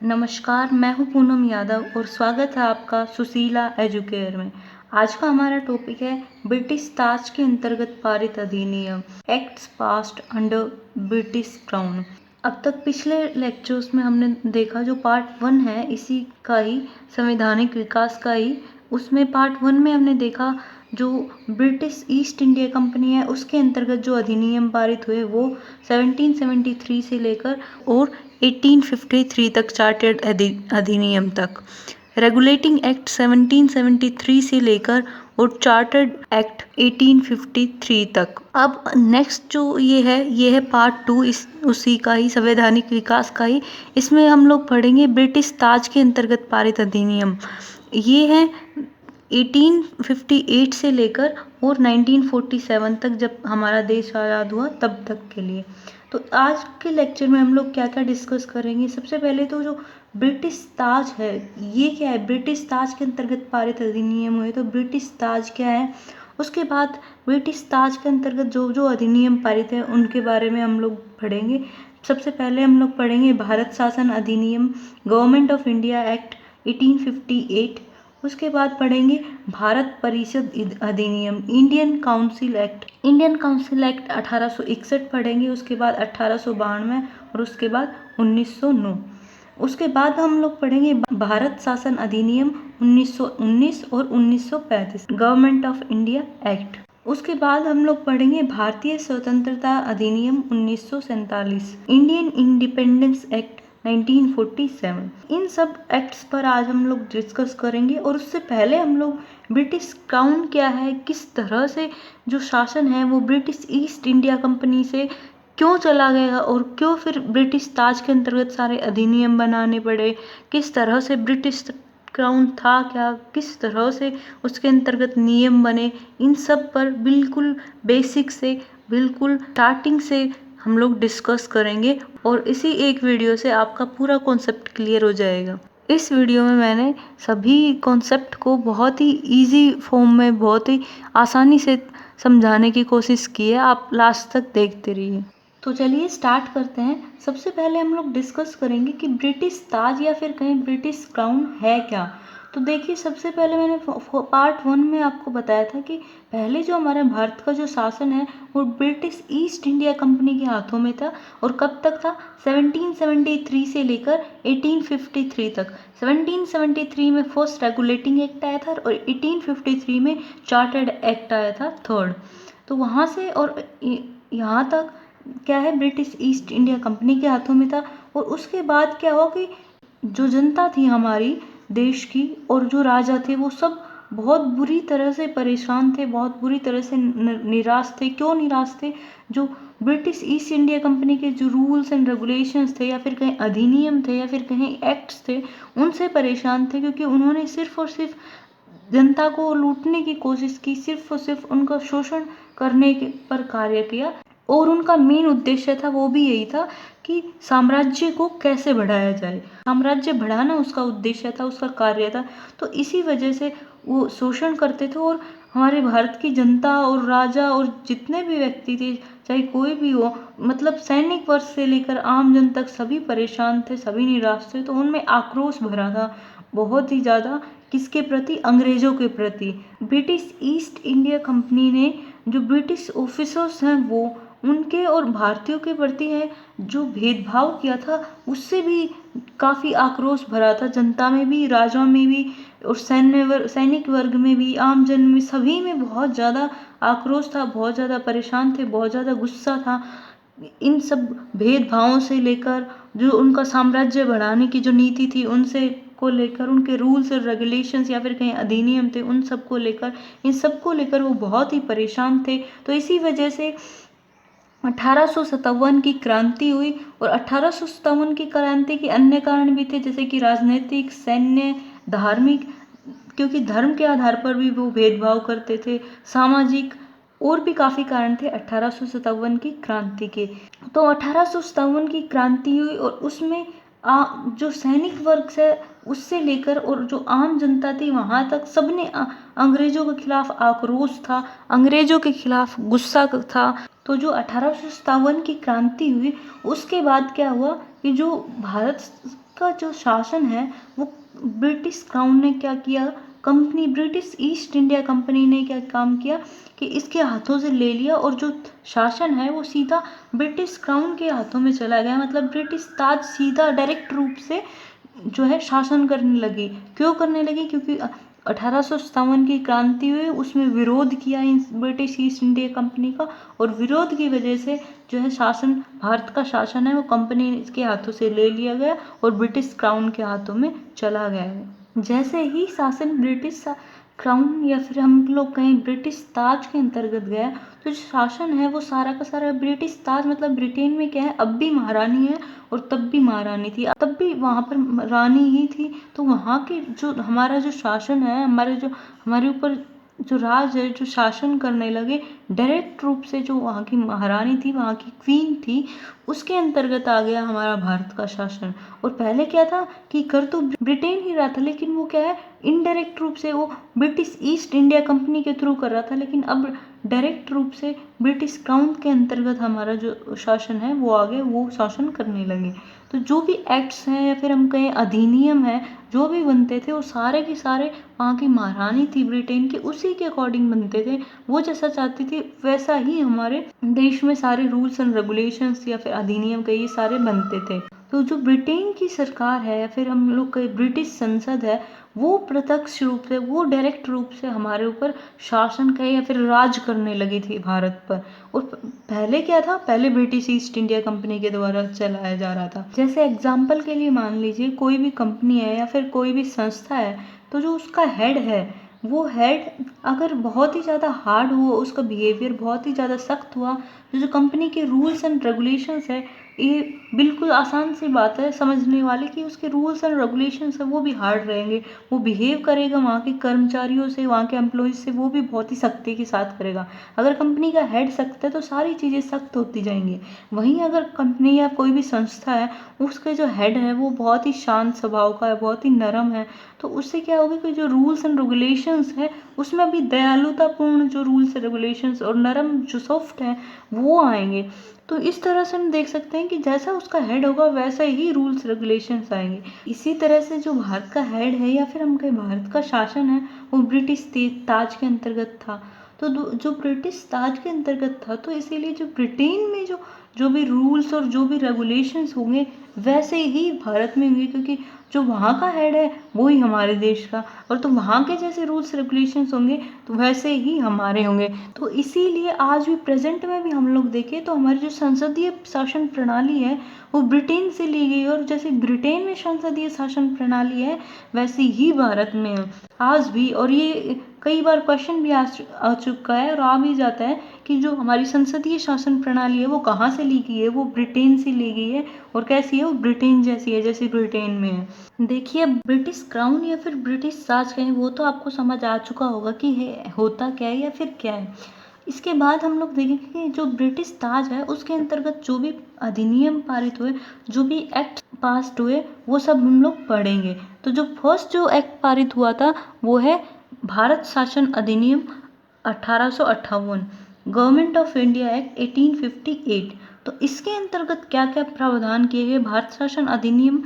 नमस्कार, मैं हूँ पूनम यादव और स्वागत है आपका सुशीला एजुकेयर में। आज का हमारा टॉपिक है ब्रिटिश ताज के अंतर्गत पारित अधिनियम acts passed under British crown. अब तक पिछले लेक्चर्स में हमने देखा जो पार्ट 1 है इसी का ही संवैधानिक विकास का ही, उसमें पार्ट 1 में हमने देखा जो ब्रिटिश ईस्ट इंडिया कंपनी है उसके अंतर्गत जो अधिनियम पारित हुए वो 1773 से लेकर और 1853 तक चार्टर्ड अधिनियम तक। रेगुलेटिंग एक्ट 1773 से लेकर और चार्टर्ड एक्ट 1853 तक। अब नेक्स्ट जो ये है पार्ट 2 उसी का ही संवैधानिक विकास का ही। इसमें हम लोग पढ़ेंगे ब्रिटिश ताज के अंतर्गत पारित अधिनियम। ये है 1858 से लेकर और 1947 तक, जब हमारा देश आज़ाद हुआ तब तक के लिए। तो आज के लेक्चर में हम लोग क्या क्या डिस्कस करेंगे। सबसे पहले तो जो ब्रिटिश ताज है ये क्या है, ब्रिटिश ताज के अंतर्गत पारित अधिनियम हुए तो ब्रिटिश ताज क्या है। उसके बाद ब्रिटिश ताज के अंतर्गत जो जो अधिनियम पारित है उनके बारे में हम लोग पढ़ेंगे। सबसे पहले हम लोग पढ़ेंगे भारत शासन अधिनियम गवर्नमेंट ऑफ इंडिया एक्ट 1858। उसके बाद पढ़ेंगे भारत परिषद अधिनियम इंडियन काउंसिल एक्ट 1861 पढ़ेंगे। उसके बाद 1892 और उसके बाद 1909। उसके बाद हम लोग पढ़ेंगे भारत शासन अधिनियम 1919 और 1935 गवर्नमेंट ऑफ इंडिया एक्ट। उसके बाद हम लोग पढ़ेंगे भारतीय स्वतंत्रता अधिनियम 1947 इंडियन इंडिपेंडेंस एक्ट 1947। इन सब एक्ट्स पर आज हम लोग डिस्कस करेंगे। और उससे पहले हम लोग ब्रिटिश क्राउन क्या है, किस तरह से जो शासन है वो ब्रिटिश ईस्ट इंडिया कंपनी से क्यों चला गया और क्यों फिर ब्रिटिश ताज के अंतर्गत सारे अधिनियम बनाने पड़े, किस तरह से ब्रिटिश क्राउन था क्या, किस तरह से उसके अंतर्गत नियम बने, इन सब पर बिल्कुल बेसिक से बिल्कुल स्टार्टिंग से हम लोग डिस्कस करेंगे। और इसी एक वीडियो से आपका पूरा कॉन्सेप्ट क्लियर हो जाएगा। इस वीडियो में मैंने सभी कॉन्सेप्ट को बहुत ही इजी फॉर्म में बहुत ही आसानी से समझाने की कोशिश की है। आप लास्ट तक देखते रहिए। तो चलिए स्टार्ट करते हैं। सबसे पहले हम लोग डिस्कस करेंगे कि ब्रिटिश ताज या फिर कहीं ब्रिटिश क्राउन है क्या। तो देखिए, सबसे पहले मैंने पार्ट 1 में आपको बताया था कि पहले जो हमारे भारत का जो शासन है वो ब्रिटिश ईस्ट इंडिया कंपनी के हाथों में था। और कब तक था, 1773 से लेकर 1853 तक। 1773 में फर्स्ट रेगुलेटिंग एक्ट आया था और 1853 में चार्टर्ड एक्ट आया था थर्ड। तो वहाँ से और यहाँ तक क्या है, ब्रिटिश ईस्ट इंडिया कंपनी के हाथों में था। और उसके बाद क्या हुआ कि जो जनता थी हमारी देश की और जो राजा थे वो सब बहुत बुरी तरह से परेशान थे, बहुत बुरी तरह से निराश थे। क्यों निराश थे, जो ब्रिटिश ईस्ट इंडिया कंपनी के जो रूल्स एंड रेगुलेशंस थे या फिर कहीं अधिनियम थे या फिर कहीं एक्ट्स थे उनसे परेशान थे, क्योंकि उन्होंने सिर्फ और सिर्फ जनता को लूटने की कोशिश की, सिर्फ और सिर्फ उनका शोषण करने पर कार्य किया। और उनका मेन उद्देश्य था वो भी यही था कि साम्राज्य को कैसे बढ़ाया जाए, साम्राज्य बढ़ाना उसका उद्देश्य था, उसका कार्य था। तो इसी वजह से वो शोषण करते थे और हमारे भारत की जनता और राजा और जितने भी व्यक्ति थे, चाहे कोई भी हो, मतलब सैनिक वर्ग से लेकर आम जन तक सभी परेशान थे, सभी निराश थे। तो उनमें आक्रोश भरा था बहुत ही ज़्यादा। किसके प्रति, अंग्रेजों के प्रति। ब्रिटिश ईस्ट इंडिया कंपनी ने जो ब्रिटिश ऑफिसर्स हैं वो उनके और भारतीयों के प्रति है जो भेदभाव किया था उससे भी काफ़ी आक्रोश भरा था, जनता में भी, राजाओं में भी और सैनिक वर्ग में भी, आम जन में, सभी में बहुत ज़्यादा आक्रोश था, बहुत ज़्यादा परेशान थे, बहुत ज़्यादा गुस्सा था। इन सब भेदभावों से लेकर जो उनका साम्राज्य बढ़ाने की जो नीति थी उनसे को लेकर, उनके रूल्स और रेगुलेशंस या फिर कहीं अधिनियम थे उन सब को लेकर, इन सब को लेकर वो बहुत ही परेशान थे। तो इसी वजह से 1857 की क्रांति हुई। और 1857 की क्रांति के अन्य कारण भी थे, जैसे कि राजनीतिक, सैन्य, धार्मिक, क्योंकि धर्म के आधार पर भी वो भेदभाव करते थे, सामाजिक और भी काफ़ी कारण थे 1857 की क्रांति के। तो 1857 की क्रांति हुई और उसमें जो सैनिक वर्ग से उससे लेकर और जो आम जनता थी वहाँ तक सबने अंग्रेजों के खिलाफ आक्रोश था, अंग्रेजों के खिलाफ गुस्सा था। तो जो 1857 की क्रांति हुई उसके बाद क्या हुआ कि जो भारत का जो शासन है वो ब्रिटिश क्राउन ने क्या किया, company British east India company ने क्या काम किया कि इसके हाथों से ले लिया और जो शासन है वो सीधा ब्रिटिश क्राउन के हाथों में चला गया। मतलब ब्रिटिश ताज सीधा डायरेक्ट रूप से जो है शासन करने लगी। क्यों करने लगी? क्योंकि 1857 की क्रांति हुई, उसमें विरोध किया in British east India company का, और विरोध की वजह से जो है शासन, भारत का शासन है वो कंपनी के हाथों से ले लिया गया और ब्रिटिश क्राउन के हाथों में चला गया। जैसे ही शासन ब्रिटिश क्राउन या फिर हम लोग कहें ब्रिटिश ताज के अंतर्गत गया, तो जो शासन है वो सारा का सारा ब्रिटिश ताज, मतलब ब्रिटेन में क्या है, अब भी महारानी है और तब भी महारानी थी, तब भी वहाँ पर रानी ही थी। तो वहाँ की जो हमारा जो शासन है, हमारे ऊपर जो राज है, जो शासन करने लगे डायरेक्ट रूप से, जो वहाँ की महारानी थी, वहाँ की क्वीन थी, उसके अंतर्गत आ गया हमारा भारत का शासन। और पहले क्या था कि कर तो ब्रिटेन ही रहा था, लेकिन वो क्या है, इनडायरेक्ट रूप से वो ब्रिटिश ईस्ट इंडिया कंपनी के थ्रू कर रहा था, लेकिन अब डायरेक्ट रूप से ब्रिटिश क्राउन के अंतर्गत हमारा जो शासन है वो आगे वो शासन करने लगे। तो जो भी एक्ट्स हैं या फिर हम कहें अधिनियम है, जो भी बनते थे वो सारे के सारे वहाँ की महारानी थी ब्रिटेन की, उसी के अकॉर्डिंग बनते थे। वो जैसा चाहती थी वैसा ही हमारे देश में सारे रूल्स एंड रेगुलेशंस या फिर अधिनियम के ये सारे बनते थे। तो जो ब्रिटेन की सरकार है या फिर हम लोग के ब्रिटिश संसद है, वो प्रत्यक्ष रूप से, वो डायरेक्ट रूप से हमारे ऊपर शासन कहे या फिर राज करने लगी थी भारत पर। और पहले क्या था, पहले ब्रिटिश ईस्ट इंडिया कंपनी के द्वारा चलाया जा रहा था। जैसे एग्जाम्पल के लिए मान लीजिए कोई भी कंपनी है या फिर कोई भी संस्था है, तो जो उसका हेड है, वो हेड अगर बहुत ही ज़्यादा हार्ड हुआ, उसका बिहेवियर बहुत ही ज़्यादा सख्त हुआ, जो कंपनी के रूल्स एंड रेगुलेशंस है, ये बिल्कुल आसान सी बात है समझने वाली कि उसके रूल्स एंड रेगुलेशंस है वो भी हार्ड रहेंगे। वो बिहेव करेगा वहाँ के कर्मचारियों से, वहाँ के एम्प्लॉयज़ से, वो भी बहुत ही सख्ती के साथ करेगा। अगर कंपनी का हेड सख्त है तो सारी चीज़ें सख्त होती जाएंगी। वहीं अगर कंपनी या कोई भी संस्था है, उसके जो हेड है वो बहुत ही शांत स्वभाव का है, बहुत ही नरम है, तो उससे क्या होगा कि जो रूल्स एंड रेगुलेशंस है उसमें भी दयालुतापूर्ण जो रूल्स रेगुलेशंस और नरम जो सॉफ्ट है वो आएंगे। तो इस तरह से हम देख सकते हैं कि जैसा उसका हेड होगा वैसा ही रूल्स रेगुलेशंस आएंगे। इसी तरह से जो भारत का हेड है या फिर हम कहें भारत का शासन है, वो ब्रिटिश ताज के अंतर्गत था। तो जो ब्रिटिश ताज के अंतर्गत था, तो इसीलिए जो ब्रिटेन में जो भी रूल्स और जो भी रेगुलेशंस होंगे वैसे ही भारत में होंगे, क्योंकि जो वहाँ का हेड है वो ही हमारे देश का, और तो वहाँ के जैसे रूल्स रेगुलेशंस होंगे तो वैसे ही हमारे होंगे। तो इसीलिए आज भी प्रेजेंट में भी हम लोग देखें तो हमारी जो संसदीय शासन प्रणाली है वो ब्रिटेन से ली गई, और जैसे ब्रिटेन में संसदीय शासन प्रणाली है वैसी ही भारत में है आज भी। और ये कई बार क्वेश्चन भी आ चुका है और आ भी जाता है कि जो हमारी संसदीय शासन प्रणाली है वो कहाँ से ली गई है, वो ब्रिटेन से ली गई है, और कैसी है, वो ब्रिटेन जैसी है जैसी ब्रिटेन में है। देखिए, ब्रिटिश क्राउन या फिर ब्रिटिश ताज कहें, वो तो आपको समझ आ चुका होगा कि होता क्या है या फिर क्या है। इसके बाद हम लोग देखेंगे कि जो ब्रिटिश ताज है उसके अंतर्गत जो भी अधिनियम पारित हुए, जो भी एक्ट पास हुए, वो सब हम लोग पढ़ेंगे। तो जो फर्स्ट जो एक्ट पारित हुआ था वो है भारत शासन अधिनियम 1858, गवर्नमेंट ऑफ इंडिया एक्ट 1858। तो इसके अंतर्गत क्या क्या प्रावधान किए गए, भारत शासन अधिनियम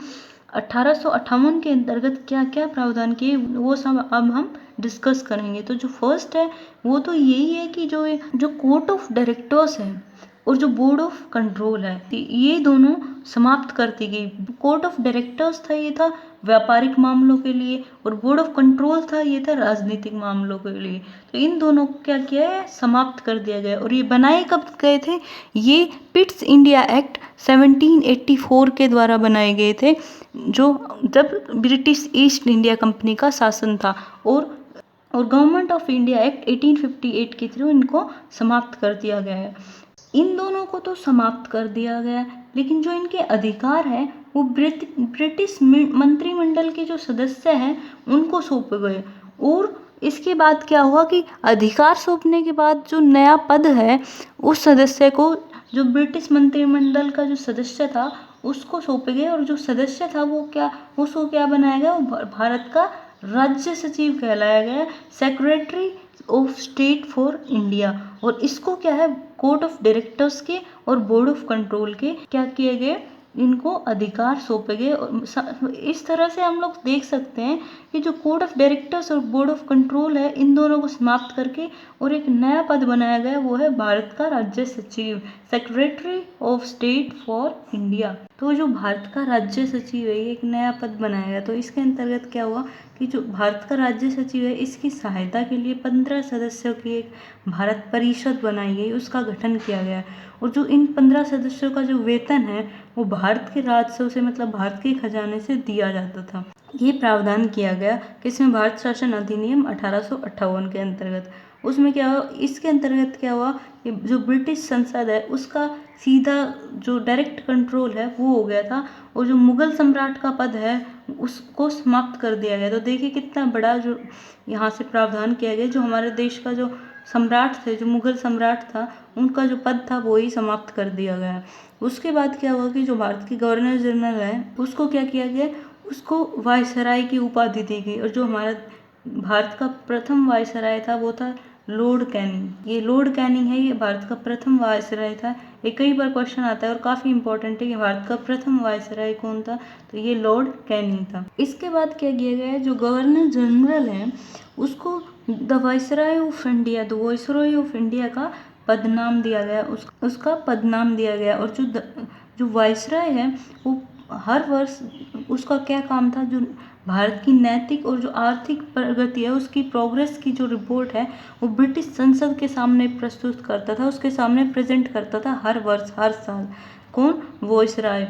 1858 के अंतर्गत क्या क्या प्रावधान किए, वो सब अब हम डिस्कस करेंगे। तो जो फर्स्ट है वो तो यही है कि जो कोर्ट ऑफ डायरेक्टर्स है और जो बोर्ड ऑफ कंट्रोल है, ये दोनों समाप्त कर दी गई। कोर्ट ऑफ डायरेक्टर्स था, ये था व्यापारिक मामलों के लिए, और बोर्ड ऑफ कंट्रोल था, ये था राजनीतिक मामलों के लिए। तो इन दोनों को क्या किया है, समाप्त कर दिया गया। और ये बनाए कब गए थे, ये पिट्स इंडिया एक्ट 1784 के द्वारा बनाए गए थे, जब ब्रिटिश ईस्ट इंडिया कंपनी का शासन था, और गवर्नमेंट ऑफ इंडिया एक्ट 1858 के थ्रू इनको समाप्त कर दिया गया है। इन दोनों को तो समाप्त कर दिया गया, लेकिन जो इनके अधिकार है वो ब्रिटिश मंत्रिमंडल के जो सदस्य हैं उनको सौंपे गए। और इसके बाद क्या हुआ कि अधिकार सौंपने के बाद जो नया पद है उस सदस्य को, जो ब्रिटिश मंत्रिमंडल का जो सदस्य था उसको सौंपे गए, और जो सदस्य था उसको क्या बनाया गया, वो भारत का राज्य सचिव कहलाया गया, secretary of state for India. और इसको क्या है, कोर्ट ऑफ डायरेक्टर्स के और बोर्ड ऑफ कंट्रोल के क्या किए गए, इनको अधिकार सौंपे गए। इस तरह से हम लोग देख सकते हैं कि जो कोड ऑफ डायरेक्टर्स और बोर्ड ऑफ कंट्रोल है, इन दोनों को समाप्त करके और एक नया पद बनाया गया, वो है भारत का राज्य सचिव, secretary of state for India. तो जो भारत का राज्य सचिव है, ये एक नया पद बनाया गया। तो इसके अंतर्गत क्या हुआ कि जो भारत का राज्य सचिव है, इसकी सहायता के लिए 15 सदस्यों की एक भारत परिषद बनाई गई, उसका गठन किया गया। और जो इन 15 सदस्यों का जो वेतन है, वो भारत के राजस्व से, मतलब भारत के खजाने से दिया जाता था। ये प्रावधान किया गया किसमें, भारत शासन अधिनियम 1858 के अंतर्गत। उसमें क्या हुआ, इसके अंतर्गत क्या हुआ कि जो ब्रिटिश संसद है, उसका सीधा जो डायरेक्ट कंट्रोल है वो हो गया था, और जो मुगल सम्राट का पद है उसको समाप्त कर दिया गया। तो देखिए कितना बड़ा जो यहाँ से प्रावधान किया गया। जो हमारे देश का जो सम्राट थे, जो मुगल सम्राट था, उनका जो पद था वो ही समाप्त कर दिया गया। उसके बाद क्या हुआ कि जो भारत की गवर्नर जनरल है, उसको क्या किया गया, उसको वायसराय की उपाधि दी गई। और जो हमारा भारत का प्रथम वायसराय था वो था लॉर्ड कैनिंग। ये लॉर्ड कैनिंग है, ये भारत का प्रथम वायसराय था। ये कई बार क्वेश्चन आता है और काफ़ी इंपॉर्टेंट है कि भारत का प्रथम वायसराय कौन था, तो ये लॉर्ड कैनिंग था। इसके बाद क्या किया गया है, जो गवर्नर जनरल है उसको the viceroy of India, the viceroy of India का पदनाम दिया गया, उसका पदनाम दिया गया। और जो वायसराय है वो हर वर्ष, उसका क्या काम था, जो भारत की नैतिक और जो आर्थिक प्रगति है उसकी प्रोग्रेस की जो रिपोर्ट है वो ब्रिटिश संसद के सामने प्रस्तुत करता था, उसके सामने प्रेजेंट करता था हर वर्ष, हर साल। कौन, वायसराय।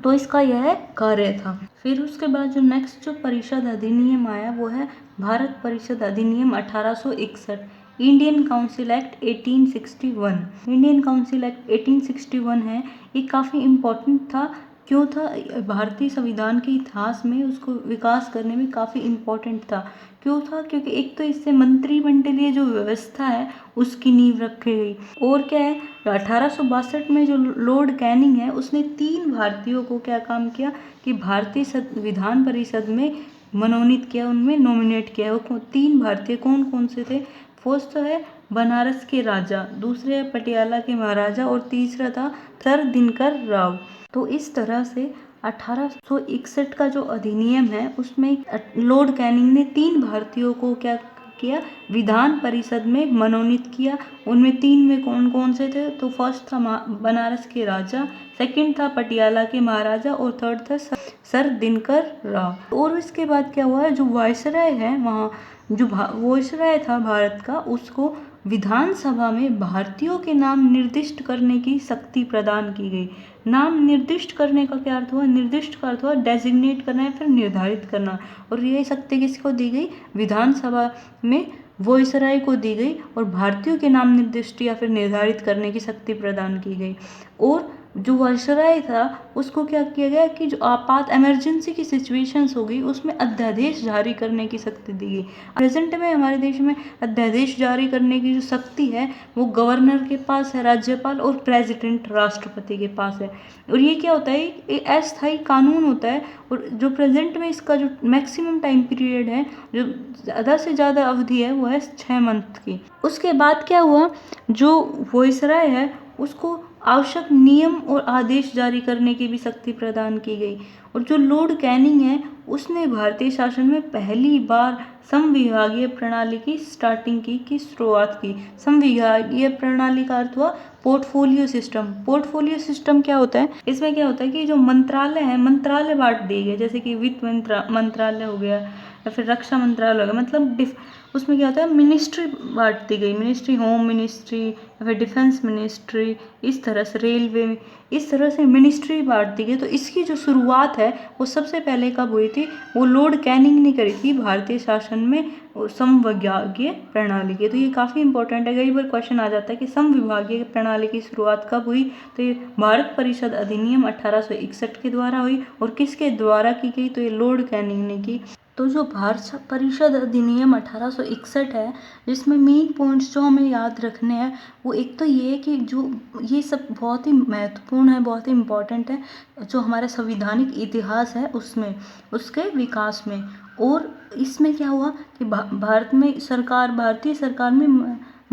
तो इसका यह कार्य था। फिर उसके बाद जो नेक्स्ट जो परिषद अधिनियम आया वो है भारत परिषद अधिनियम 1861, Indian council act 1861। Indian council act 1861 है, ये काफ़ी इम्पोर्टेंट था। क्यों था, भारतीय संविधान के इतिहास में उसको विकास करने में काफ़ी इम्पोर्टेंट था। क्यों था, क्योंकि एक तो इससे मंत्रिमंडलीय जो व्यवस्था है उसकी नींव रखी गई। और क्या है, 1862 में जो लॉर्ड कैनिंग है उसने 3 भारतीयों को क्या काम किया कि भारतीय विधान परिषद में मनोनीत किया, उनमें नॉमिनेट किया। वो 3 भारतीय कौन कौन से थे, फर्स्ट तो है बनारस के राजा, दूसरे पटियाला के महाराजा, और तीसरा था सर दिनकर राव। तो इस तरह से 1861 का जो अधिनियम है उसमें लॉर्ड कैनिंग ने 3 भारतीयों को क्या किया, विधान परिषद में मनोनीत किया। उनमें 3 में कौन कौन से थे, तो फर्स्ट था बनारस के राजा, सेकंड था पटियाला के महाराजा, और थर्ड था सर दिनकर राव। और इसके बाद क्या हुआ है, जो वायसराय है, वहाँ जो वायसराय था भारत का, उसको विधानसभा में भारतीयों के नाम निर्दिष्ट करने की शक्ति प्रदान की गई। नाम निर्दिष्ट करने का क्या अर्थ हुआ, निर्दिष्ट का अर्थ हुआ डेजिग्नेट करना है, फिर निर्धारित करना। और ये शक्ति किसको दी गई, विधानसभा में वायसराय को दी गई, और भारतीयों के नाम निर्दिष्ट या फिर निर्धारित करने की शक्ति प्रदान की गई। और जो वायसराय था उसको क्या किया गया कि जो आपात इमरजेंसी की सिचुएशंस होगी उसमें अध्यादेश जारी करने की शक्ति दी गई। प्रेजेंट में हमारे देश में अध्यादेश जारी करने की जो शक्ति है वो गवर्नर के पास है, राज्यपाल और प्रेसिडेंट राष्ट्रपति के पास है। और ये क्या होता है, एक अस्थायी कानून होता है, और जो प्रेजेंट में इसका जो मैक्सिमम टाइम पीरियड है, जो ज़्यादा से ज़्यादा अवधि है, वो है 6 मंथ की। उसके बाद क्या हुआ, जो वायसराय है उसको आवश्यक नियम और आदेश जारी करने की भी शक्ति प्रदान की गई। और जो लॉर्ड कैनिंग है उसने भारतीय शासन में पहली बार समविभागीय प्रणाली की स्टार्टिंग की शुरुआत की। समविभागीय प्रणाली का अर्थ हुआ पोर्टफोलियो सिस्टम। पोर्टफोलियो सिस्टम क्या होता है, इसमें क्या होता है कि जो मंत्रालय है, मंत्रालय बांट दिए गए, जैसे कि वित्त मंत्रालय हो गया या फिर रक्षा मंत्रालय हो गया, मतलब उसमें क्या होता है, मिनिस्ट्री बांट दी गई, मिनिस्ट्री, होम मिनिस्ट्री या फिर डिफेंस मिनिस्ट्री, इस तरह से रेलवे, इस तरह से मिनिस्ट्री बांट दी गई। तो इसकी जो शुरुआत है वो सबसे पहले कब हुई थी, वो लॉर्ड कैनिंग ने करी थी भारतीय शासन में समविभागीय प्रणाली की। तो ये काफ़ी इंपॉर्टेंट है, कई बार क्वेश्चन आ जाता है कि समविभागीय प्रणाली की शुरुआत कब हुई, तो ये भारत परिषद अधिनियम 1861 के द्वारा हुई। और किसके द्वारा की गई, तो ये लॉर्ड कैनिंग ने की। तो जो भारत परिषद अधिनियम 1861 है, जिसमें मेन पॉइंट्स जो हमें याद रखने हैं वो एक तो ये है कि जो ये सब बहुत ही महत्वपूर्ण है, बहुत ही इम्पोर्टेंट है जो हमारे संवैधानिक इतिहास है उसमें, उसके विकास में। और इसमें क्या हुआ कि भारत में सरकार, भारतीय सरकार में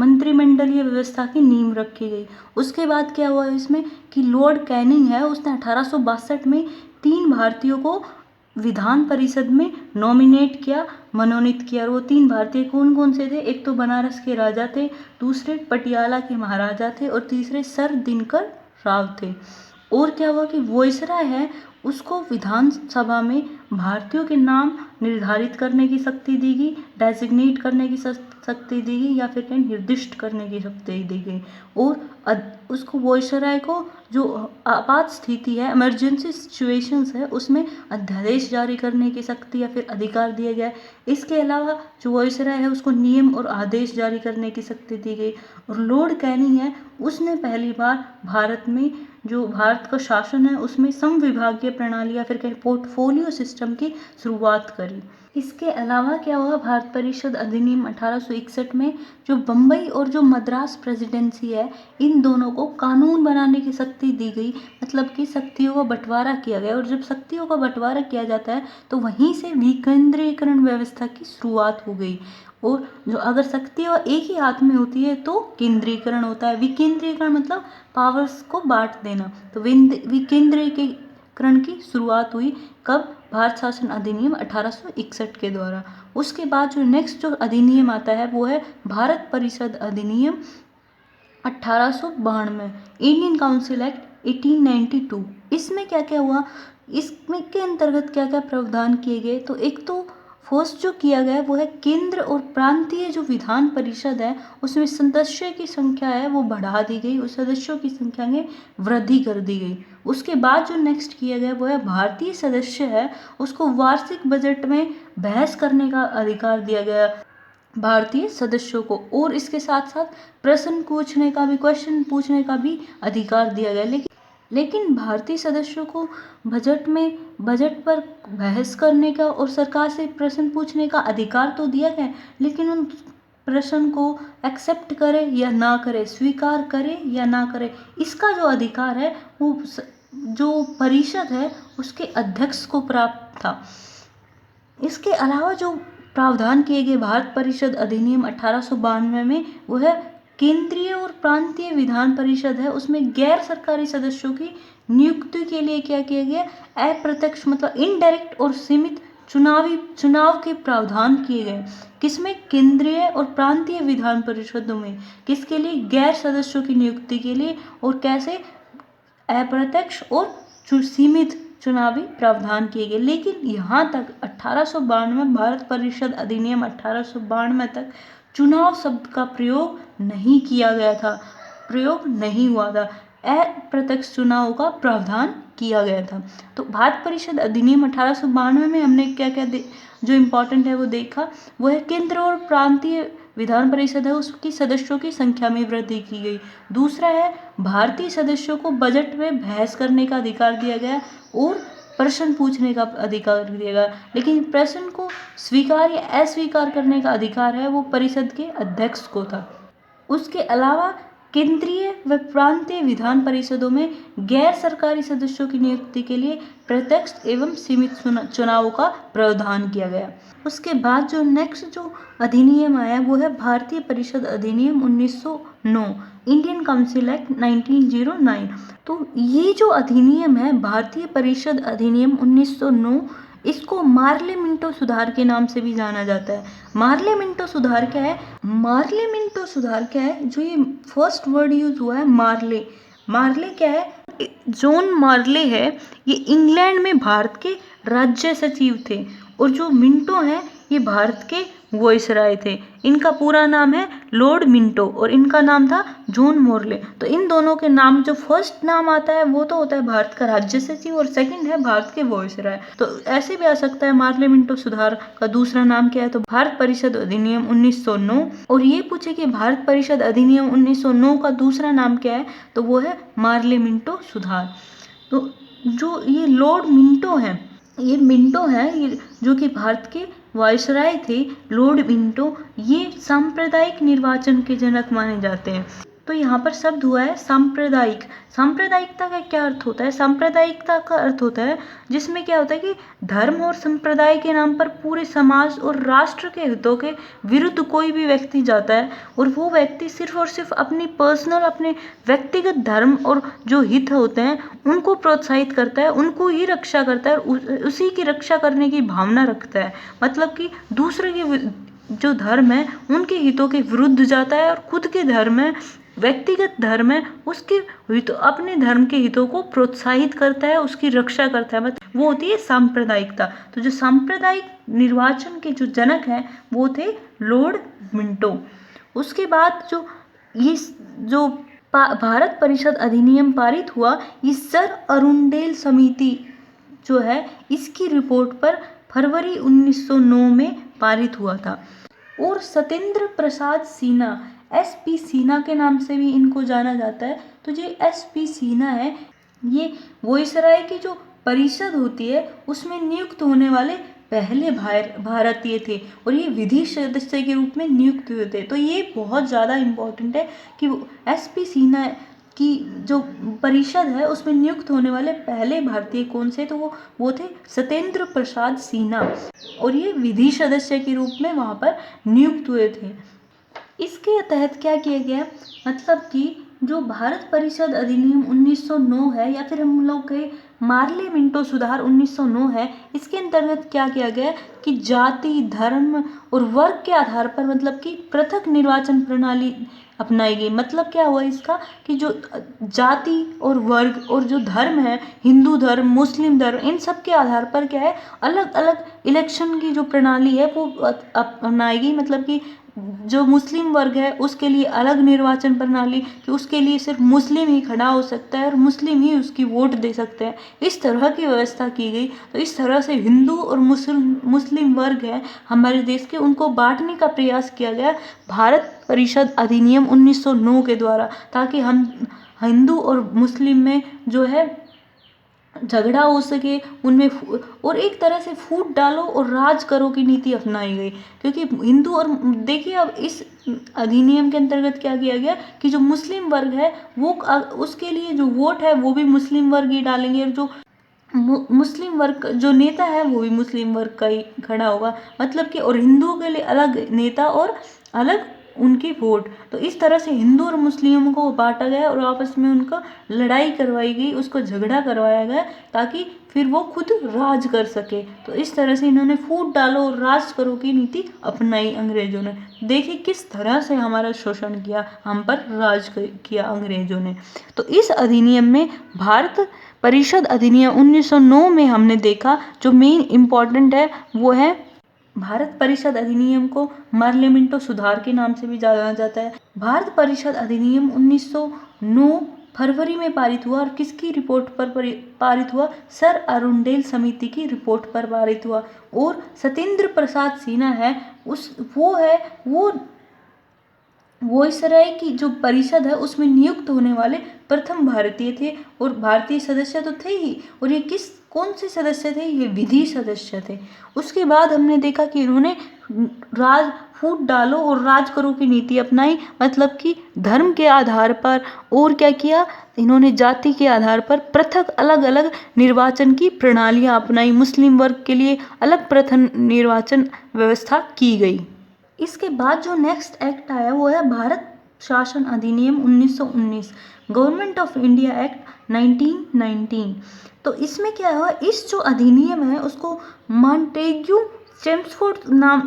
मंत्रिमंडलीय व्यवस्था की नींव रखी गई। उसके बाद क्या हुआ इसमें कि लॉर्ड कैनिंग है, उसने 1862 में 3 भारतीयों को विधान परिषद में नॉमिनेट किया, मनोनीत किया। और वो 3 भारतीय कौन कौन से थे? एक तो बनारस के राजा थे, दूसरे पटियाला के महाराजा थे और तीसरे सर दिनकर राव थे। और क्या हुआ कि वॉइसराय है उसको विधानसभा में भारतीयों के नाम निर्धारित करने की शक्ति दी गई, डेजिग्नेट करने की शक्ति दी गई या फिर कहीं निर्दिष्ट करने की शक्ति दी गई। और उसको वॉइसराय को जो आपात स्थिति है, इमरजेंसी सिचुएशंस है, उसमें अध्यादेश जारी करने की शक्ति या फिर अधिकार दिया गया। इसके अलावा जो वॉइसराय है उसको नियम और आदेश जारी करने की शक्ति दी गई। और लॉर्ड कैनिंग है उसने पहली बार भारत में जो भारत का शासन है उसमें संविभागीय प्रणाली या फिर कहीं पोर्टफोलियो सिस्टम की शुरुआत करी। इसके अलावा क्या हुआ, भारत परिषद अधिनियम 1861 में जो बम्बई और जो मद्रास प्रेसिडेंसी है इन दोनों को कानून बनाने की शक्ति दी गई, मतलब कि शक्तियों का बंटवारा किया गया। और जब शक्तियों का बंटवारा किया जाता है तो वहीं से विकेंद्रीकरण व्यवस्था की शुरुआत हो गई। और जो अगर शक्तियाँ एक ही हाथ में होती है तो केंद्रीकरण होता है। विकेंद्रीकरण मतलब पावर्स को बांट देना। तो विकेंद्रीकरण की शुरुआत हुई कब? भारत शासन अधिनियम 1861 के द्वारा। उसके बाद जो नेक्स्ट जो अधिनियम आता है वो है भारत परिषद अधिनियम 1892, इंडियन काउंसिल एक्ट 1892। इसमें क्या क्या हुआ, इसमें के अंतर्गत क्या क्या प्रावधान किए गए? तो एक तो फर्स्ट जो किया गया वो है केंद्र और प्रांतीय जो विधान परिषद है उसमें सदस्य की संख्या है वो बढ़ा दी गई, उस सदस्यों की संख्या में वृद्धि कर दी गई। उसके बाद जो नेक्स्ट किया गया वो है भारतीय सदस्य है उसको वार्षिक बजट में बहस करने का अधिकार दिया गया भारतीय सदस्यों को। और इसके साथ साथ क्वेश्चन पूछने का भी अधिकार दिया गया। लेकिन भारतीय सदस्यों को बजट पर बहस करने का और सरकार से प्रश्न पूछने का अधिकार तो दिया गया, लेकिन उन प्रश्न को एक्सेप्ट करे या ना करे, स्वीकार करे या ना करे, इसका जो अधिकार है वो जो परिषद है उसके अध्यक्ष को प्राप्त था। इसके अलावा जो प्रावधान किए गए भारत परिषद अधिनियम 1892 में वो है केंद्रीय और प्रांतीय विधान परिषद है उसमें गैर सरकारी सदस्यों की नियुक्ति के लिए क्या किया गया? अप्रत्यक्ष मतलब इनडायरेक्ट और सीमित चुनाव के प्रावधान किए गए। किसमें? केंद्रीय और प्रांतीय विधान परिषदों में। किसके लिए? गैर सदस्यों की नियुक्ति के लिए। और कैसे? अप्रत्यक्ष और सीमित चुनावी प्रावधान किए गए। लेकिन यहाँ तक 1892 में भारत परिषद अधिनियम 1892 तक चुनाव शब्द का प्रयोग नहीं किया गया था, प्रयोग नहीं हुआ था, अप्रत्यक्ष चुनाव का प्रावधान किया गया था। तो भारत परिषद अधिनियम 1892 में हमने क्या क्या जो इम्पोर्टेंट है वो देखा, वो है केंद्र और प्रांतीय विधान परिषद है उसकी सदस्यों की संख्या में वृद्धि की गई। दूसरा है भारतीय सदस्यों को बजट में बहस करने का अधिकार दिया गया और प्रश्न पूछने का अधिकार दिया गया। लेकिन प्रश्न को स्वीकार या अस्वीकार करने का अधिकार है वो परिषद के अध्यक्ष को था। उसके अलावा केंद्रीय व प्रांतीय विधान परिषदों में गैर सरकारी सदस्यों की नियुक्ति के लिए प्रत्यक्ष एवं सीमित चुनावों का प्रावधान किया गया। उसके बाद जो नेक्स्ट जो अधिनियम आया वो है भारतीय परिषद अधिनियम 1909, इंडियन काउंसिल एक्ट 1909। तो ये जो अधिनियम है भारतीय परिषद अधिनियम 1909, इसको मार्ले मिंटो सुधार के नाम से भी जाना जाता है। मार्ले मिंटो सुधार क्या है? मार्ले मिंटो सुधार क्या है? जो ये फर्स्ट वर्ड यूज हुआ है मार्ले, मार्ले क्या है? जॉन मार्ले है ये इंग्लैंड में भारत के राज्य सचिव थे और जो मिंटो है ये भारत के वॉइसराय थे। इनका पूरा नाम है लॉर्ड मिंटो और इनका नाम था जॉन मॉर्ले। तो इन दोनों के नाम जो फर्स्ट नाम आता है वो तो होता है भारत का राज्य सचिव और सेकंड है भारत के वॉइसराय। तो ऐसे भी आ सकता है मार्ले मिंटो सुधार का दूसरा नाम क्या है? तो भारत परिषद अधिनियम 1909। और ये पूछे कि भारत परिषद अधिनियम 1909 का दूसरा नाम क्या है? तो वो है मार्ले मिंटो सुधार। तो जो ये लॉर्ड मिंटो है, ये मिंटो है ये जो कि भारत के वायसराय थे, लॉर्ड मिंटो, ये सांप्रदायिक निर्वाचन के जनक माने जाते हैं। तो यहाँ पर शब्द हुआ है सांप्रदायिक। सांप्रदायिकता का क्या अर्थ होता है? सांप्रदायिकता का अर्थ होता है जिसमें क्या होता है कि धर्म और संप्रदाय के नाम पर पूरे समाज और राष्ट्र के हितों के विरुद्ध कोई भी व्यक्ति जाता है और वो व्यक्ति सिर्फ और सिर्फ अपनी पर्सनल, अपने व्यक्तिगत धर्म और जो हित होते हैं उनको प्रोत्साहित करता है, उनको ही रक्षा करता है और उसी की रक्षा करने की भावना रखता है। मतलब कि दूसरे के जो धर्म है उनके हितों के विरुद्ध जाता है और खुद के धर्म है, व्यक्तिगत धर्म है, उसके हितों, अपने धर्म के हितों को प्रोत्साहित करता है, उसकी रक्षा करता है। मतलब वो होती है सांप्रदायिकता। तो जो सांप्रदायिक निर्वाचन के जो जनक हैं वो थे लॉर्ड मिंटो। उसके बाद जो भारत परिषद अधिनियम पारित हुआ, ये सर अरुंडेल समिति जो है इसकी रिपोर्ट पर फरवरी 1909 में पारित हुआ था। और सत्येंद्र प्रसाद सिन्हा, SP सिन्हा के नाम से भी इनको जाना जाता है। तो जो SP सिन्हा है ये वायसराय की जो परिषद होती है उसमें नियुक्त होने वाले पहले भारतीय थे और ये विधि सदस्य के रूप में नियुक्त हुए थे। तो ये बहुत ज़्यादा इम्पोर्टेंट है कि SP सिन्हा की जो परिषद है उसमें नियुक्त होने वाले पहले भारतीय कौन से? तो वो थे सत्येंद्र प्रसाद सिन्हा और ये विधि सदस्य के रूप में वहाँ पर नियुक्त हुए थे। इसके तहत क्या किया गया? मतलब कि जो भारत परिषद अधिनियम 1909 है या फिर हम लोग कहें मार्ले मिंटो सुधार 1909 है, इसके अंतर्गत क्या किया गया कि जाति, धर्म और वर्ग के आधार पर मतलब कि पृथक निर्वाचन प्रणाली अपनाई गई। मतलब क्या हुआ इसका कि जो जाति और वर्ग और जो धर्म है, हिंदू धर्म, मुस्लिम धर्म, इन सब के आधार पर क्या है अलग अलग इलेक्शन की जो प्रणाली है वो अपनाई गई। मतलब कि जो मुस्लिम वर्ग है उसके लिए अलग निर्वाचन प्रणाली कि उसके लिए सिर्फ मुस्लिम ही खड़ा हो सकता है और मुस्लिम ही उसकी वोट दे सकते हैं, इस तरह की व्यवस्था की गई। तो इस तरह से हिंदू और मुस्लिम वर्ग है हमारे देश के, उनको बांटने का प्रयास किया गया भारत परिषद अधिनियम 1909 के द्वारा, ताकि हम हिंदू और मुस्लिम में जो है झगड़ा हो सके उनमें। और एक तरह से फूट डालो और राज करो की नीति अपनाई गई, क्योंकि हिंदू और देखिए अब इस अधिनियम के अंतर्गत क्या किया गया कि जो मुस्लिम वर्ग है वो उसके लिए जो वोट है वो भी मुस्लिम वर्ग ही डालेंगे और जो मुस्लिम वर्ग जो नेता है वो भी मुस्लिम वर्ग का ही खड़ा होगा। मतलब कि और हिंदुओं के लिए अलग नेता और अलग उनकी वोट। तो इस तरह से हिंदू और मुस्लिमों को बांटा गया और आपस में उनका लड़ाई करवाई गई, उसको झगड़ा करवाया गया ताकि फिर वो खुद राज कर सके। तो इस तरह से इन्होंने फूट डालो और राज करो की नीति अपनाई अंग्रेजों ने। देखिए किस तरह से हमारा शोषण किया, हम पर राज किया अंग्रेजों ने। तो इस अधिनियम में भारत परिषद अधिनियम 1909 में हमने देखा जो मेन इम्पॉर्टेंट है वो है भारत परिषद अधिनियम को मार्ले मिंटो सुधार के नाम से भी जाना जाता है। भारत परिषद अधिनियम 1909 फरवरी में पारित हुआ और किसकी रिपोर्ट पर पारित हुआ? सर अरुंडेल समिति की रिपोर्ट पर पारित हुआ। और सत्येंद्र प्रसाद सिन्हा है वो वायसराय की जो परिषद है उसमें नियुक्त होने वाले प्रथम भारतीय थे और भारतीय सदस्य तो थे ही, और ये कौन से सदस्य थे? ये विधि सदस्य थे। उसके बाद हमने देखा कि इन्होंने फूट डालो और राज करो की नीति अपनाई। मतलब कि धर्म के आधार पर और क्या किया इन्होंने, जाति के आधार पर पृथक अलग अलग निर्वाचन की प्रणालियां अपनाई। मुस्लिम वर्ग के लिए अलग पृथक निर्वाचन व्यवस्था की गई। इसके बाद जो नेक्स्ट एक्ट आया वो है भारत शासन अधिनियम 1919, गवर्नमेंट ऑफ इंडिया एक्ट 1919। तो इसमें क्या हुआ, इस जो अधिनियम है उसको मॉन्टेग्यू चेम्सफोर्ड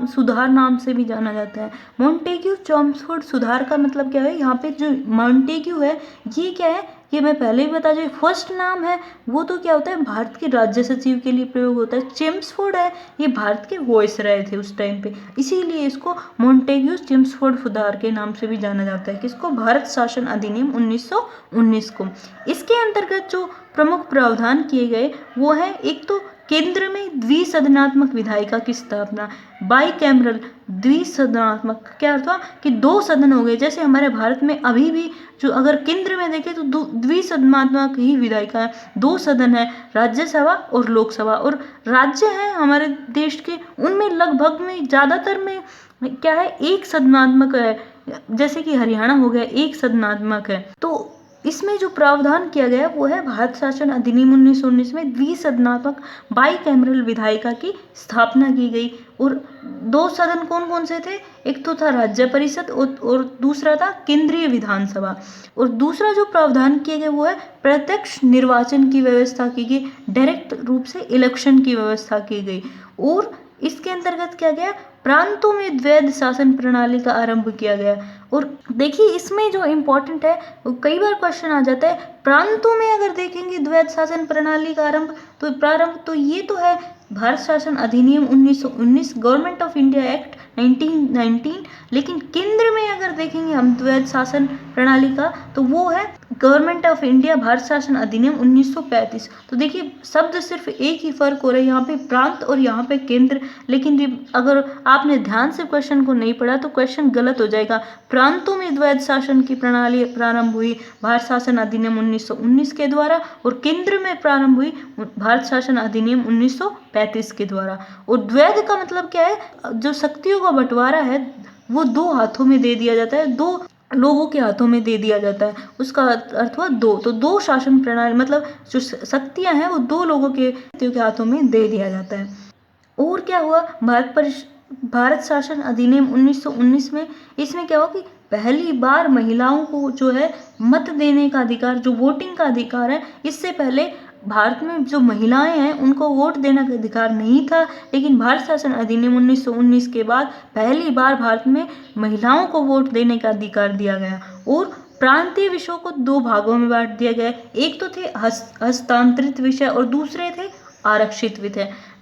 सुधार नाम से भी जाना जाता है। मॉन्टेग्यू चेम्सफोर्ड सुधार का मतलब क्या है? यहाँ पे जो मॉन्टेग्यू है ये क्या है, ये मैं पहले ही बता दूं, फर्स्ट नाम है वो तो क्या होता है भारत के राज्य सचिव के लिए प्रयोग होता है। चेम्सफोर्ड है ये भारत के वायसराय थे उस टाइम पे, इसीलिए इसको मॉन्टेग्यू चेम्सफोर्ड सुधार के नाम से भी जाना जाता है। किसको? भारत शासन अधिनियम 1919 को। इसके अंतर्गत जो प्रमुख प्रावधान किए गए वो है, एक तो केंद्र में द्विसदनात्मक विधायिका की स्थापना, बाई कैमरल द्विसदनात्मक क्या अर्थ हुआ कि दो सदन हो गए। जैसे हमारे भारत में अभी भी जो अगर केंद्र में देखें तो द्विसदनात्मक ही विधायिका है, दो सदन है, राज्यसभा और लोकसभा। और राज्य है हमारे देश के उनमें लगभग में ज़्यादातर में क्या है एक सदनात्मक है, जैसे कि हरियाणा हो गया एक सदनात्मक है। तो इसमें जो प्रावधान किया गया वो है भारत शासन अधिनियम 1919 में द्विसदनात्मक बाईकैमरल विधायिका की स्थापना की गई। और दो सदन कौन कौन से थे, एक तो था राज्य परिषद और दूसरा था केंद्रीय विधानसभा। और दूसरा जो प्रावधान किए गए वो है प्रत्यक्ष निर्वाचन की व्यवस्था की गई, डायरेक्ट रूप से इलेक्शन की व्यवस्था की गई। और इसके अंतर्गत क्या गया, प्रांतों में द्वैध शासन प्रणाली का आरंभ किया गया। और देखिए इसमें जो इम्पोर्टेंट है, कई बार क्वेश्चन आ जाता है प्रांतों में अगर देखेंगे द्वैध शासन प्रणाली का प्रारंभ तो ये तो है भारत शासन अधिनियम 1919, गवर्नमेंट ऑफ इंडिया एक्ट 1919। लेकिन केंद्र में अगर देखेंगे हम द्वैध शासन प्रणाली का तो वो है गवर्नमेंट ऑफ इंडिया भारत शासन अधिनियम 1935। तो देखिए शब्द सिर्फ एक ही फर्क हो रहा है, यहाँ पे प्रांत और यहाँ पे केंद्र। लेकिन अगर आपने ध्यान से क्वेश्चन को नहीं पढ़ा तो क्वेश्चन गलत हो जाएगा। प्रांतों में द्वैध शासन की प्रणाली प्रारंभ हुई भारत शासन अधिनियम 1919 के द्वारा, और केंद्र में प्रारंभ हुई भारत शासन अधिनियम 1935 के द्वारा। और द्वैध का मतलब क्या है, जो शक्तियों का बंटवारा है वो दो हाथों में दे दिया जाता है, दो लोगों के हाथों में दे दिया जाता है, उसका अर्थ हुआ दो। तो दो शासन प्रणाली मतलब जो शक्तियां हैं वो दो लोगों के हाथों में दे दिया जाता है। और क्या हुआ भारत शासन अधिनियम 1919 में, इसमें क्या हुआ कि पहली बार महिलाओं को जो है मत देने का अधिकार, जो वोटिंग का अधिकार है, इससे पहले भारत में जो महिलाएं हैं उनको वोट देने का अधिकार नहीं था। लेकिन भारत शासन अधिनियम 1919 के बाद पहली बार भारत में महिलाओं को वोट देने का अधिकार दिया गया। और प्रांतीय विषयों को दो भागों में बांट दिया गया, एक तो थे हस्तांतरित विषय और दूसरे थे आरक्षित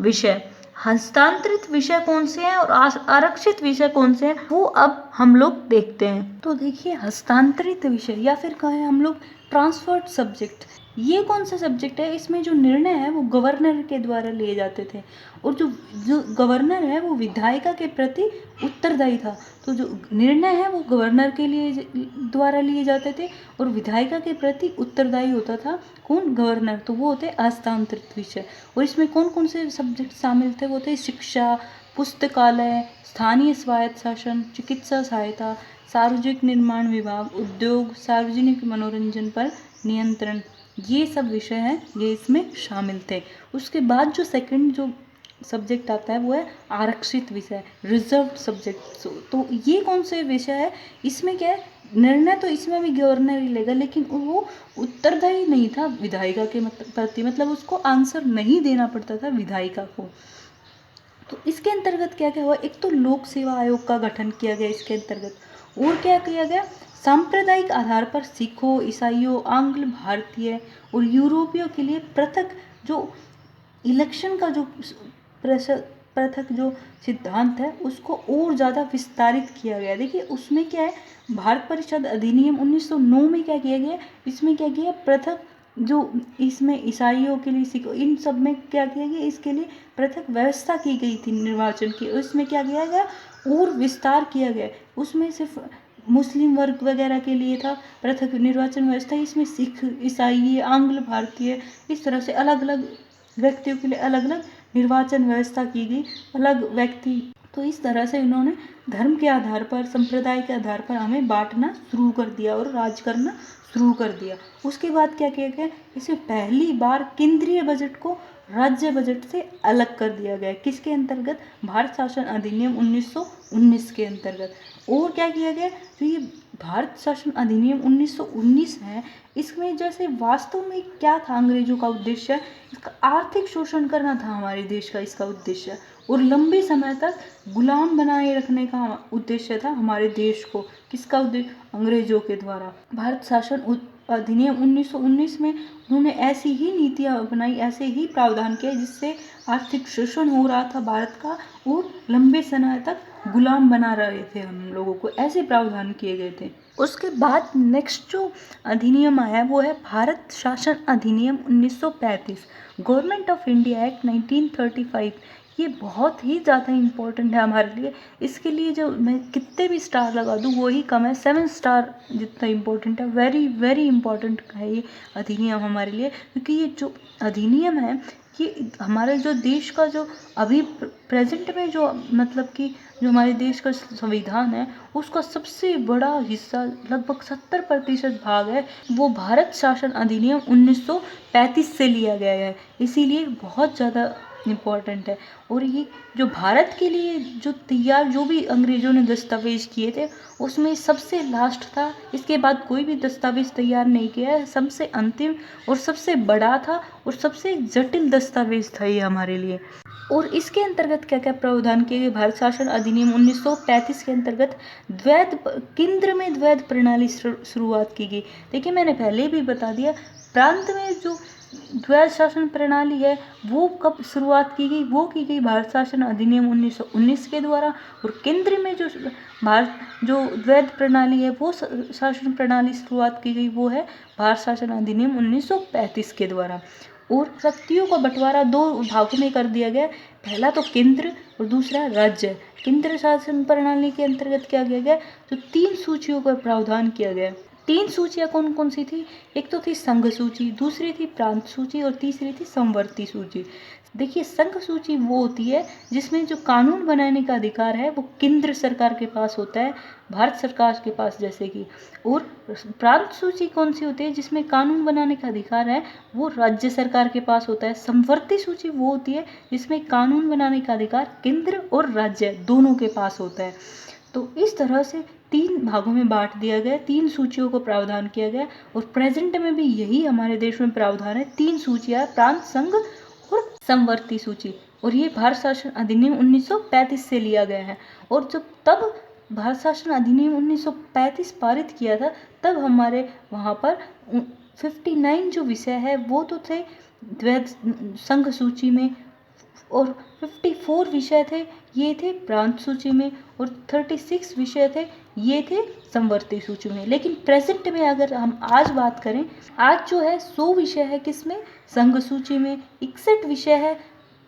विषय। हस्तांतरित विषय कौन से हैं और आरक्षित विषय कौन से हैं वो अब हम लोग देखते हैं। तो देखिए हस्तांतरित विषय या फिर कहें हम लोग ट्रांसफर्ड सब्जेक्ट, ये कौन सा सब्जेक्ट है, इसमें जो निर्णय है वो गवर्नर के द्वारा लिए जाते थे। और जो गवर्नर है वो विधायिका के प्रति उत्तरदायी था। तो जो निर्णय है वो गवर्नर के लिए द्वारा लिए जाते थे और विधायिका के प्रति उत्तरदायी होता था कौन, गवर्नर। तो वो होते हस्तांतरित विषय। और इसमें कौन कौन से सब्जेक्ट शामिल थे, वो थे शिक्षा, पुस्तकालय, स्थानीय स्वायत्त शासन, चिकित्सा सहायता, सार्वजनिक निर्माण विभाग, उद्योग, सार्वजनिक मनोरंजन पर नियंत्रण, ये सब विषय हैं, ये इसमें शामिल थे। उसके बाद जो सेकंड जो सब्जेक्ट आता है वो है आरक्षित विषय, रिजर्व्ड सब्जेक्ट। तो ये कौन से विषय है, इसमें क्या है, निर्णय तो इसमें भी गवर्नर ही लेगा लेकिन वो उत्तरदायी नहीं था विधायिका के प्रति, मतलब उसको आंसर नहीं देना पड़ता था विधायिका को। तो इसके अंतर्गत क्या क्या हुआ, एक तो लोक सेवा आयोग का गठन किया गया इसके अंतर्गत। और क्या किया गया, सांप्रदायिक आधार पर सिखों, ईसाइयों, आंग्ल भारतीय और यूरोपियों के लिए पृथक जो इलेक्शन का जो पृथक जो सिद्धांत है उसको और ज़्यादा विस्तारित किया गया। देखिए उसमें क्या है, भारत परिषद अधिनियम 1909 में क्या किया गया, इसमें क्या किया, पृथक जो इसमें ईसाइयों के लिए, सिखों, इन सब में क्या किया गया, इसके लिए पृथक व्यवस्था की गई थी निर्वाचन की। उसमें क्या किया गया और विस्तार किया गया, उसमें सिर्फ मुस्लिम वर्ग वगैरह के लिए था पृथक निर्वाचन व्यवस्था, इसमें सिख, ईसाई, आंग्ल भारतीय, इस तरह से अलग अलग व्यक्तियों के लिए अलग अलग निर्वाचन व्यवस्था की गई, अलग व्यक्ति। तो इस तरह से इन्होंने धर्म के आधार पर, संप्रदाय के आधार पर हमें बांटना शुरू कर दिया और राज करना शुरू कर दिया। उसके बाद क्या किया गया, इसे पहली बार केंद्रीय बजट को राज्य बजट से अलग कर दिया गया। किसके अंतर्गत, भारत शासन अधिनियम 1919 के अंतर्गत। और क्या किया गया, तो ये भारत शासन अधिनियम 1919 है, इसमें जैसे वास्तव में क्या था अंग्रेजों का उद्देश्य, इसका आर्थिक शोषण करना था हमारे देश का इसका उद्देश्य, और लंबे समय तक गुलाम बनाए रखने का उद्देश्य था हमारे देश को। किसका उद्देश्य, अंग्रेजों के द्वारा। भारत शासन अधिनियम 1919 में उन्होंने ऐसी ही नीतियाँ अपनाई, ऐसे ही प्रावधान किए जिससे आर्थिक शोषण हो रहा था भारत का और लंबे समय तक गुलाम बना रहे थे हम लोगों को, ऐसे प्रावधान किए गए थे। उसके बाद नेक्स्ट जो अधिनियम आया वो है भारत शासन अधिनियम 1935, गवर्नमेंट ऑफ इंडिया एक्ट 1935। ये बहुत ही ज़्यादा इम्पोर्टेंट है हमारे लिए। इसके लिए जो मैं कितने भी स्टार लगा दूँ वो ही कम है, 7 स्टार जितना इम्पोर्टेंट है। वेरी वेरी इम्पोर्टेंट है ये अधिनियम हमारे लिए, क्योंकि ये जो अधिनियम है ये हमारे जो देश का जो अभी प्रेजेंट में जो मतलब कि जो हमारे देश का संविधान है उसका सबसे बड़ा हिस्सा लगभग 70% भाग है वो भारत शासन अधिनियम 1935 से लिया गया है, इसीलिए बहुत ज़्यादा इम्पोर्टेंट है। और ये जो भारत के लिए जो भी अंग्रेज़ों ने दस्तावेज किए थे उसमें सबसे लास्ट था, इसके बाद कोई भी दस्तावेज तैयार नहीं किया है, सबसे अंतिम और सबसे बड़ा था और सबसे जटिल दस्तावेज था ये हमारे लिए। और इसके अंतर्गत क्या क्या प्रावधान किए गए? भारत शासन अधिनियम 1935 के अंतर्गत केंद्र में द्वैध प्रणाली शुरुआत की गई। देखिए मैंने पहले भी बता दिया, प्रांत में जो द्वैध शासन प्रणाली है वो कब शुरुआत की गई? वो की गई भारत शासन अधिनियम 1919 के द्वारा। और केंद्र में जो द्वैध प्रणाली है वो शासन प्रणाली शुरुआत की गई वो है भारत शासन अधिनियम 1935 के द्वारा। और शक्तियों का बंटवारा 2 भागों में कर दिया गया, पहला तो केंद्र और दूसरा राज्य। केंद्र शासन प्रणाली के अंतर्गत क्या किया गया? तो 3 सूचियों का प्रावधान किया गया। 3 सूचियाँ कौन कौन सी थी? एक तो थी संघ सूची, दूसरी थी प्रांत सूची और तीसरी थी समवर्ती सूची। देखिए संघ सूची वो होती है जिसमें जो कानून बनाने का अधिकार है वो केंद्र सरकार के पास होता है, भारत सरकार के पास जैसे कि। और प्रांत सूची कौन सी होती है? जिसमें कानून बनाने का अधिकार है वो राज्य सरकार के पास होता है। समवर्ती सूची वो होती है जिसमें कानून बनाने का अधिकार केंद्र और राज्य दोनों के पास होता है। तो इस तरह से 3 भागों में बांट दिया गया, 3 सूचियों को प्रावधान किया गया। और प्रेजेंट में भी यही हमारे देश में प्रावधान है, 3 सूचियाँ, प्रांत, संघ और समवर्ती सूची। और ये भारत शासन अधिनियम 1935 से लिया गया है। और जब तब भारत शासन अधिनियम 1935 पारित किया था तब हमारे वहाँ पर 59 जो विषय है वो तो थे द्वैध संघ सूची में, और 54 विषय थे ये थे प्रांत सूची में, और 36 विषय थे ये थे समवर्ती सूची में। लेकिन प्रेजेंट में अगर हम आज बात करें, आज जो है 100 विषय है किसमें? संघ सूची में, 61 विषय है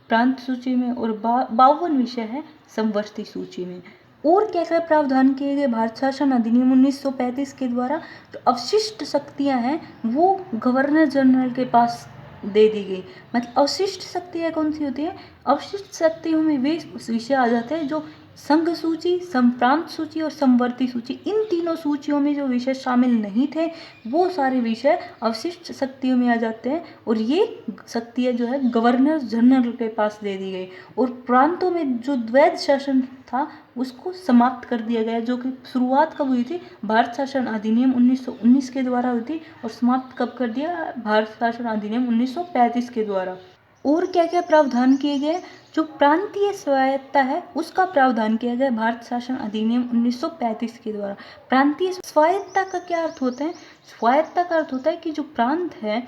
प्रांत सूची में और 52 विषय है समवर्ती सूची में। और क्या क्या प्रावधान किए गए भारत शासन अधिनियम 1935 के द्वारा? तो अवशिष्ट शक्तियां हैं वो गवर्नर जनरल के पास दे दी गई। मतलब अवशिष्ट शक्तियाँ कौन सी होती है? अवशिष्ट शक्तियों में वे विषय आ जाते हैं जो संघ सूची, संप्रांत सूची और समवर्ती सूची, इन तीनों सूचियों में जो विषय शामिल नहीं थे वो सारे विषय अवशिष्ट शक्तियों में आ जाते हैं। और ये शक्तियाँ जो है गवर्नर जनरल के पास दे दी गई। और प्रांतों में जो द्वैध शासन था उसको समाप्त कर दिया गया, जो कि शुरुआत कब हुई थी? भारत शासन अधिनियम 1919 के द्वारा हुई थी। और समाप्त कब कर दिया? भारत शासन अधिनियम 1935 के द्वारा। और क्या क्या प्रावधान किए गए? जो प्रांतीय स्वायत्तता है उसका प्रावधान किया गया भारत शासन अधिनियम 1935 के द्वारा। प्रांतीय स्वायत्तता का क्या अर्थ होता है? स्वायत्तता का अर्थ होता है कि जो प्रांत है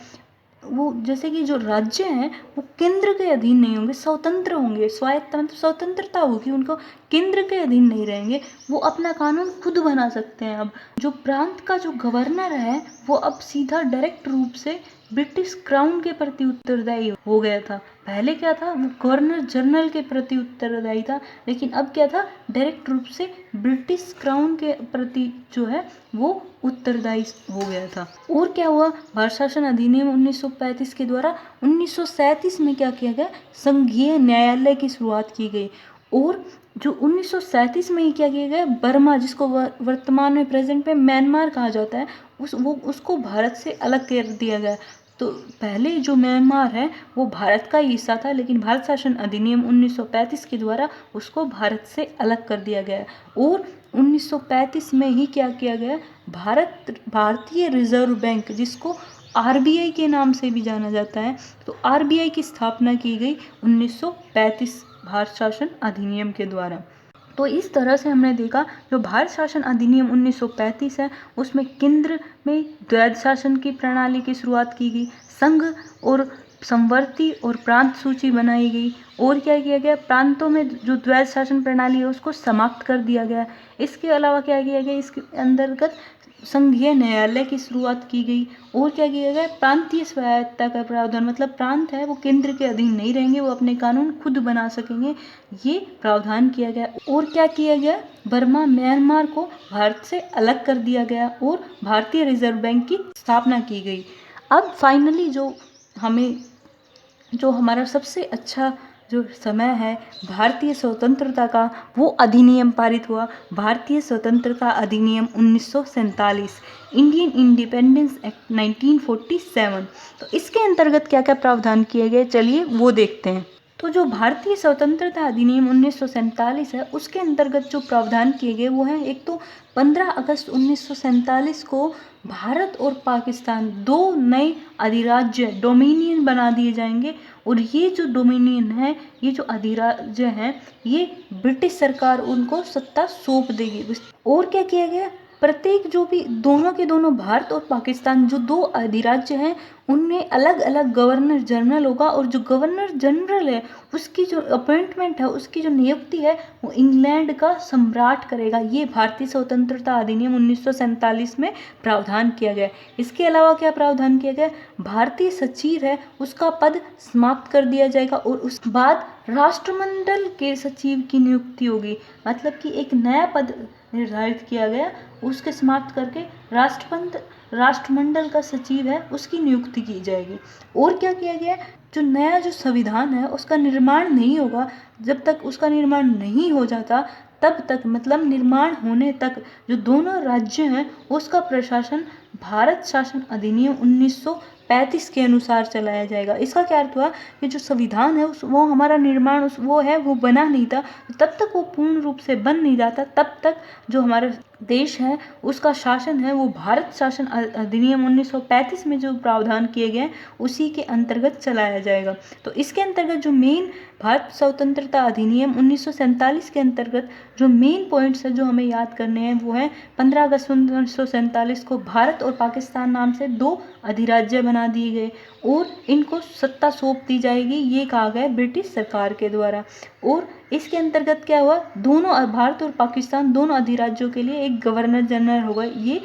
वो, जैसे कि जो राज्य हैं वो केंद्र के अधीन नहीं होंगे, स्वतंत्र होंगे। स्वायत्त मतलब स्वतंत्रता होगी, उनको केंद्र के अधीन नहीं रहेंगे, वो अपना कानून खुद बना सकते हैं। अब जो प्रांत का जो गवर्नर है वो अब सीधा डायरेक्ट रूप से ब्रिटिश क्राउन के प्रति उत्तरदायी हो गया था। पहले क्या था? वो गवर्नर जनरल के प्रति उत्तरदायी था, लेकिन अब क्या था? डायरेक्ट रूप से ब्रिटिश क्राउन के प्रति जो है वो उत्तरदायी हो गया था। और क्या हुआ? भारत शासन अधिनियम 1935 के द्वारा 1937 में क्या किया गया? संघीय न्यायालय की शुरुआत की गई। और जो 1937 में ही क्या किया गया? बर्मा, जिसको वर्तमान में प्रेजेंट में म्यांमार कहा जाता है, उसको भारत से अलग कर दिया गया। तो पहले जो म्यांमार है वो भारत का ही हिस्सा था, लेकिन भारत शासन अधिनियम 1935 के द्वारा उसको भारत से अलग कर दिया गया। और 1935 में ही क्या किया गया? भारतीय रिजर्व बैंक, जिसको आरबीआई के नाम से भी जाना जाता है, तो आरबीआई की स्थापना की गई 1935 भारत शासन अधिनियम के द्वारा। तो इस तरह से हमने देखा जो भारत शासन अधिनियम 1935 है उसमें केंद्र में द्वैध शासन की प्रणाली की शुरुआत की गई, संघ और समवर्ती और प्रांत सूची बनाई गई। और क्या किया गया? प्रांतों में जो द्वैध शासन प्रणाली है उसको समाप्त कर दिया गया। इसके अलावा क्या किया गया? इसके अंतर्गत संघीय न्यायालय की शुरुआत की गई। और क्या किया गया? प्रांतीय स्वायत्तता का प्रावधान, मतलब प्रांत है वो केंद्र के अधीन नहीं रहेंगे, वो अपने कानून खुद बना सकेंगे, ये प्रावधान किया गया। और क्या किया गया? बर्मा, म्यांमार को भारत से अलग कर दिया गया और भारतीय रिजर्व बैंक की स्थापना की गई। अब फाइनली जो हमें जो हमारा सबसे अच्छा जो समय है भारतीय स्वतंत्रता का, वो अधिनियम पारित हुआ, भारतीय स्वतंत्रता अधिनियम 1947, इंडियन इंडिपेंडेंस एक्ट 1947। तो इसके अंतर्गत क्या क्या प्रावधान किए गए, चलिए वो देखते हैं। तो जो भारतीय स्वतंत्रता अधिनियम 1947 है, उसके अंतर्गत जो प्रावधान किए गए वो हैं, एक तो 15 अगस्त 1947 को भारत और पाकिस्तान दो नए अधिराज्य डोमिनियन बना दिए जाएंगे, और ये जो डोमिनियन है, ये जो अधिराज्य हैं, ये ब्रिटिश सरकार उनको सत्ता सौंप देगी। और क्या किया गया, प्रत्येक जो भी दोनों के दोनों भारत और पाकिस्तान जो दो अधिराज्य हैं, उनमें अलग अलग गवर्नर जनरल होगा, और जो गवर्नर जनरल है उसकी जो अपॉइंटमेंट है, उसकी जो नियुक्ति है, वो इंग्लैंड का सम्राट करेगा। ये भारतीय स्वतंत्रता अधिनियम 1947 में प्रावधान किया गया। इसके अलावा क्या प्रावधान किया गया, भारतीय सचिव है उसका पद समाप्त कर दिया जाएगा, और उसके बाद राष्ट्रमंडल के सचिव की नियुक्ति होगी। मतलब कि एक नया पद निर्धारित किया गया, उसके समाप्त करके राष्ट्रमंडल का सचिव है उसकी नियुक्ति की जाएगी। और क्या किया गया, जो नया जो संविधान है उसका निर्माण नहीं होगा, जब तक उसका निर्माण नहीं हो जाता तब तक, मतलब निर्माण होने तक जो दोनों राज्य हैं उसका प्रशासन भारत शासन अधिनियम 1935 के अनुसार चलाया जाएगा। इसका क्या अर्थ हुआ कि जो संविधान है वो हमारा निर्माण वो बना नहीं था, तब तक वो पूर्ण रूप से बन नहीं जाता, तब तक जो हमारा देश है उसका शासन है वो भारत शासन अधिनियम 1935 में जो प्रावधान किए गए उसी के अंतर्गत चलाया जाएगा। तो इसके अंतर्गत जो मेन भारत स्वतंत्रता अधिनियम 1947 के अंतर्गत जो मेन पॉइंट्स है जो हमें याद करने हैं वो है 15 अगस्त 1947 को भारत और पाकिस्तान नाम से दो अधिराज्य बना दिए गए, और इनको सत्ता सौंप दी जाएगी, ये कहा गया ब्रिटिश सरकार के द्वारा। और इसके अंतर्गत क्या हुआ, दोनों भारत और पाकिस्तान दोनों अधिराज्यों के लिए एक गवर्नर जनरल होगा, ये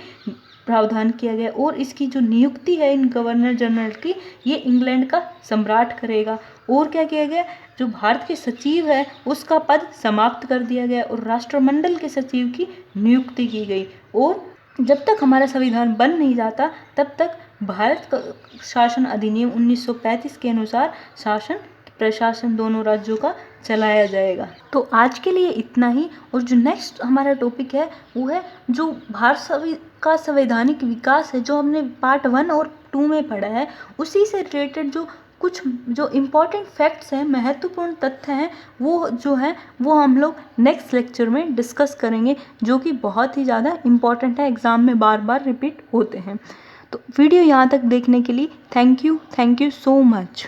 प्रावधान किया गया। और इसकी जो नियुक्ति है इन गवर्नर जनरल की, ये इंग्लैंड का सम्राट करेगा। और क्या किया गया, जो भारत के सचिव है उसका पद समाप्त कर दिया गया, और राष्ट्रमंडल के सचिव की नियुक्ति की गई। और जब तक हमारा संविधान बन नहीं जाता तब तक भारत का शासन अधिनियम 1935 के अनुसार शासन प्रशासन दोनों राज्यों का चलाया जाएगा। तो आज के लिए इतना ही। और जो नेक्स्ट हमारा टॉपिक है वो है जो भारत का संवैधानिक विकास है, जो हमने पार्ट 1 और 2 में पढ़ा है, उसी से रिलेटेड कुछ जो इम्पोर्टेंट फैक्ट्स हैं, महत्वपूर्ण तथ्य हैं, वो जो है वो हम लोग नेक्स्ट लेक्चर में डिस्कस करेंगे, जो कि बहुत ही ज़्यादा इम्पॉर्टेंट है, एग्ज़ाम में बार बार रिपीट होते हैं। तो वीडियो यहाँ तक देखने के लिए थैंक यू सो मच।